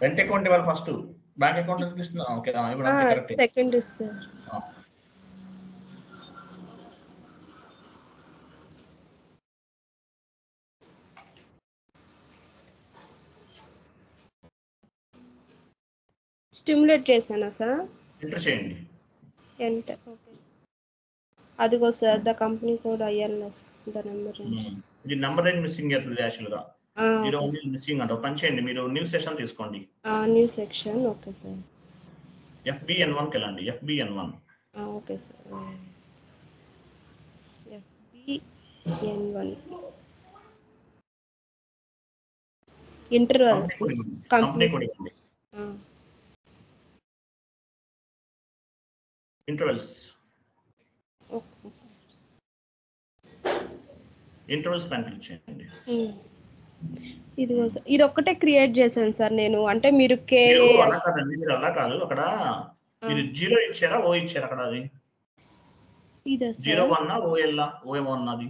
Rent account ఇవ్వాలి first. Bank account ఎందుకు ఇస్తున్నా? ఓకే. ఇప్పుడు అంతే కరెక్టే. Second sir. స్టిమ్యులేట్ చేశానా సార్? ఎంటర్ చేయండి. ఎంటర్. ఓకే. అదిగో sir the company code ILS the number. ఇది నెంబర్ రేంజ్ మిస్సింగ్ అవుతుంది యాక్చువల్గా. 0 ఉంది మిస్సింగ్ అంట. పని చేయండి, మీరు న్యూ సెషన్ తీసుకోండి. New section. Okay sir. FBN1కి వెళ్ళండి. FBN1. Okay sir. FBN1 interval company code ఇవ్వండి. ఇంటర్వెల్స్ పైన క్లిక్ చేయండి. ఇది ఒక్కటే క్రియేట్ చేశాను సార్ నేను. అంటే మీరు అలా కాదండి, మీరు అలా కాదు. అక్కడ మీరు 0 ఇచ్చారా, O ఇచ్చారా? అక్కడ అది 01 OM1 అది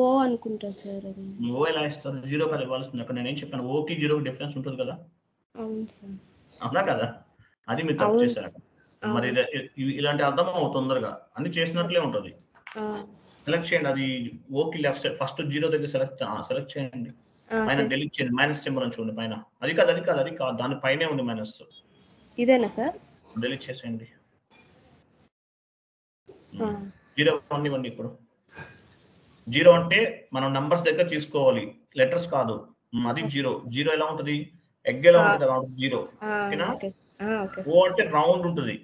O అనుకుంటా సార్. అది O ఎలా ఇస్తారు? 0 కదా ఇవ్వాల్సింది. అక్కడ నేనేం చెప్పాను, ఓకి 0కి డిఫరెన్స్ ఉంటుంది కదా. అవును సార్. అవునా కదా? అది మీరు తప్పు చేశారు. మరి ఇలాంటి అర్థం అవుతుంది తొందరగా. అన్ని చేసినట్లే ఉంటుంది. సెలెక్ట్ చేయండి. అది ఓకి లెఫ్ట్ సైడ్ ఫస్ట్ 0 దగ్గర సెలెక్ట్ చేయండి. పైన డెలీట్ చేయండి. మైనస్ సింబల్ అని చూడండి పైన. అది కాదు. దాని పైనే ఉంది మైనస్. ఇదేనా సార్? డెలీట్ చేసేయండి. 0 ఇవ్వండి. ఇప్పుడు 0 అంటే మనం నంబర్స్ దగ్గర తీసుకోవాలి, లెటర్స్ కాదు. అది 0 ఎలా ఉంటుంది? ఎగ్ ఎలా ఉంటుంది కదా, 0. ఓకేనా? O అంటే రౌండ్ ఉంటుంది.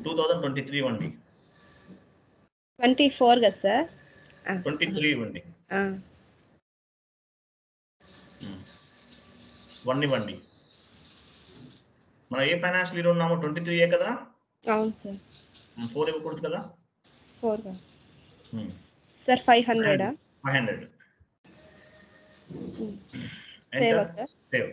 2023 ఇవ్వండి. 24 కదా సార్? 23 ఇవ్వండి. 1 ఇవ్వండి. మనం ఏ ఫైనాన్షియల్ ఇయర్ ఉన్నామో 23 కదా. అవును సార్. 4 ఇవ్వకూడదు కదా. 4 sir. 500 500. Save sir. Save.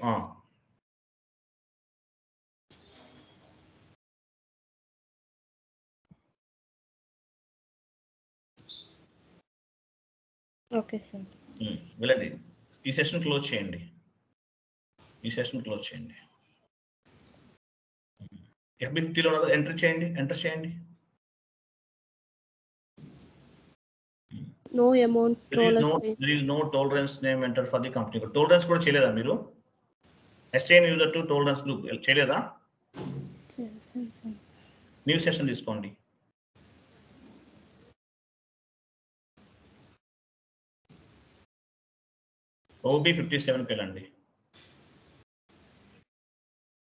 Okay sir. వెళ్ళండి. ఈ సెషన్ క్లోజ్ చేయండి. FB50లో ఎంటర్ చేయండి. No amount there is no tolerance name enter for the company. tolerance కూడా చేయలేదా మీరు? assign user to tolerance group చేయలేదా? న్యూ సెషన్ తీసుకోండి. OB57కి వెళ్ళండి.